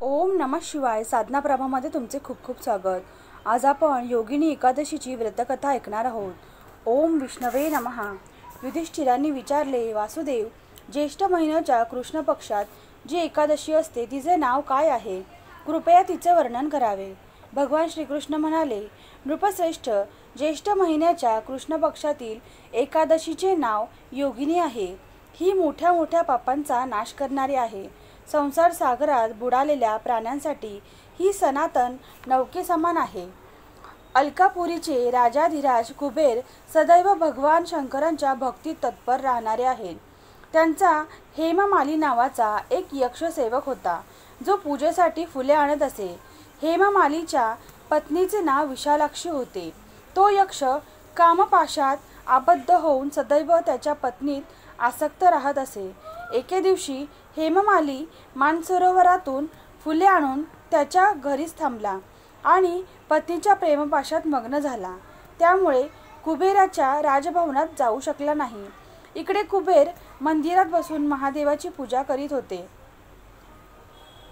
ओम नमः शिवाय. साधना प्रभामध्ये तुमचे खूप खूप स्वागत. आज आपण योगिनी एकादशीची व्रतकथा ऐकणार आहोत. ओम विष्णवे नमः. युधिष्ठिरांनी विचारले, वासुदेव, ज्येष्ठ महिन्याच्या कृष्ण पक्षात जी एकादशी असते तिचे नाव काय आहे? कृपया तिचे वर्णन करावे. भगवान श्रीकृष्ण म्हणाले, नृपश्रेष्ठ, ज्येष्ठ महिन्याच्या कृष्ण पक्षातील एकादशीचे नाव योगिनी आहे. ही मोठ्या मोठ्या पापांचा नाश करणारी आहे. संसार सागरात बुडालेल्या प्राण्यांसाठी ही सनातन नौके समान आहे. अलकापुरीचे राजाधिराज कुबेर सदैव भगवान शंकरांच्या भक्तीत तत्पर राहणारे आहेत. त्यांचा हेममाली नावाचा एक यक्षसेवक होता, जो पूजेसाठी फुले आणत असे. हेममालीच्या पत्नीचे नाव विशालाक्षी होते. तो यक्ष कामपाशात आबद्ध होऊन सदैव त्याच्या पत्नीत आसक्त राहत असे. एके दिवशी हेममाली मानसरोवरातून फुले आणून त्याच्या घरीच थांबला आणि पत्नीच्या प्रेमपाशात मग्न झाला. त्यामुळे कुबेराच्या राजभवनात जाऊ शकला नाही. इकडे कुबेर मंदिरात बसून महादेवाची पूजा करीत होते.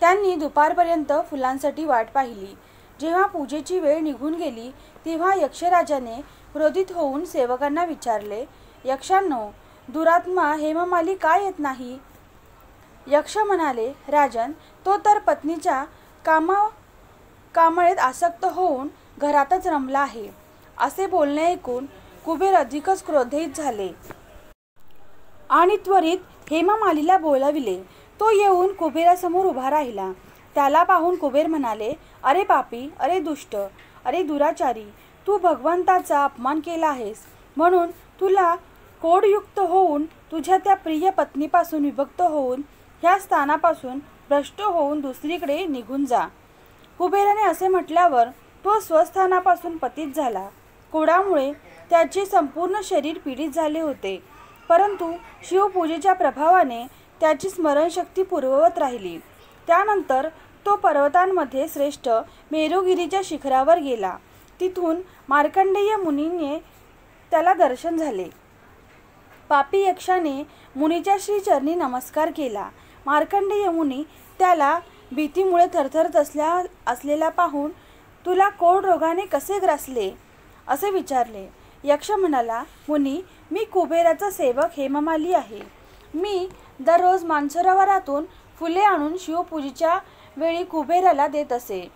त्यांनी दुपारपर्यंत फुलांसाठी वाट पाहिली. जेव्हा पूजेची वेळ निघून गेली तेव्हा यक्षराजाने क्रोधित होऊन सेवकांना विचारले, यक्षांनो, दुरात्मा हेममाली काय येत नाही? यक्ष म्हणाले, राजन, तो तर पत्नीच्या कामळेत आसक्त होऊन घरातच रमला आहे. असे बोलणे ऐकून कुबेर अधिकच क्रोधित झाले आणि त्वरित हेममालीला बोलाविले. तो येऊन कुबेरासमोर उभा राहिला. त्याला पाहून कुबेर म्हणाले, अरे पापी, अरे दुष्ट, अरे दुराचारी, तू भगवंताचा अपमान केला आहेस. म्हणून तुला कोडयुक्त होऊन तुझ्या त्या प्रिय पत्नीपासून विभक्त होऊन ह्या स्थानापासून भ्रष्ट होऊन दुसरीकडे निघून जा. कुबेराने असे म्हटल्यावर तो स्वस्थानापासून पतित झाला. कोडामुळे त्याचे संपूर्ण शरीर पीडित झाले होते, परंतु शिवपूजेच्या प्रभावाने त्याची स्मरणशक्ती पूर्ववत राहिली. त्यानंतर तो पर्वतांमध्ये श्रेष्ठ मेरुगिरीच्या शिखरावर गेला. तिथून मार्कंडेय मुनीने त्याला दर्शन झाले. पापी यक्षाने मुनीच्या श्रीचरणी नमस्कार केला. मार्कंडेय मुनी त्याला भीतीमुळे थरथरत असलेला पाहून, तुला कोड रोगाने कसे ग्रासले असे विचारले. यक्ष म्हणाला, मुनी, मी कुबेराचा सेवक हेममाली आहे. मी दररोज मानसरोवरातून फुले आणून शिवपूजेच्या वेळी कुबेराला देत असे.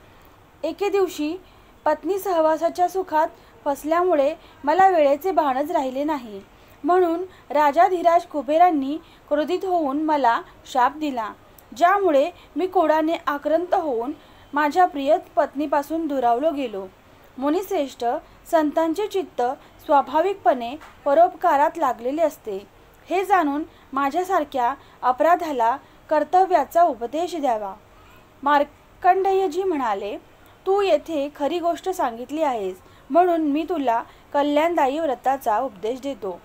एके दिवशी पत्नी सहवासाच्या सुखात फसल्यामुळे मला वेळेचे भानच राहिले नाही. म्हणून राजाधिराज कुबेरांनी क्रोधित होऊन मला शाप दिला, ज्यामुळे मी कोडाने आक्रांत होऊन माझ्या प्रिय पत्नीपासून दुरावलो गेलो. मुनिश्रेष्ठ, संतांचे चित्त स्वाभाविकपणे परोपकारात लागलेले असते. हे जाणून माझ्यासारख्या अपराधाला कर्तव्याचा उपदेश द्यावा. मार्कंडेयजी म्हणाले, तू येथे खरी गोष्ट सांगितली आहेस, म्हणून मी तुला कल्याणदायी व्रताचा उपदेश देतो.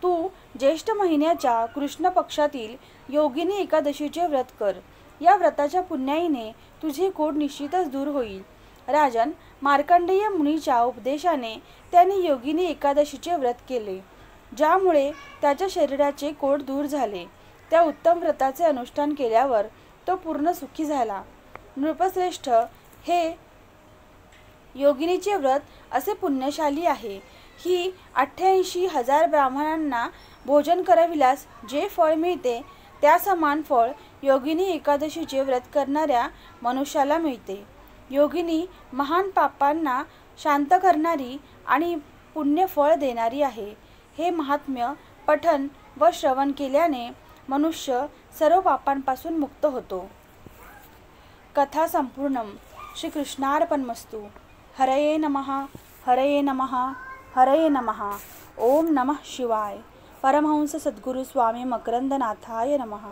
तू ज्येष्ठ महिन्याच्या कृष्ण पक्षातील योगिनी एकादशीचे व्रत कर. या व्रताच्या पुण्याईने तुझे कोड निश्चितच दूर होईल. राजन, मार्कंडेय मुनीच्या उपदेशाने त्याने योगिनी एकादशीचे व्रत केले, ज्यामुळे त्याच्या शरीराचे कोड दूर झाले. त्या उत्तम व्रताचे अनुष्ठान केल्यावर तो पूर्ण सुखी झाला. नृपश्रेष्ठ, हे योगिनीचे व्रत असे पुण्यशाली आहे. ही 88,000 ब्राह्मणांना भोजन करविल्यास जे फळ मिळते त्या समान फळ योगिनी एकादशीचे व्रत करणाऱ्या मनुष्याला मिळते. योगिनी महान पापांना शांत करणारी आणि पुण्यफळ देणारी आहे. हे महात्म्य पठन व श्रवण केल्याने मनुष्य सर्व पापांपासून मुक्त होतो. कथा संपूर्णम. श्रीकृष्णार्पणमस्तु. हरये नमः. हरये नमः. हरये नमः. ओम नमः शिवाय. परमहंस सद्गुरु स्वामी मकरंदनाथाय नमः.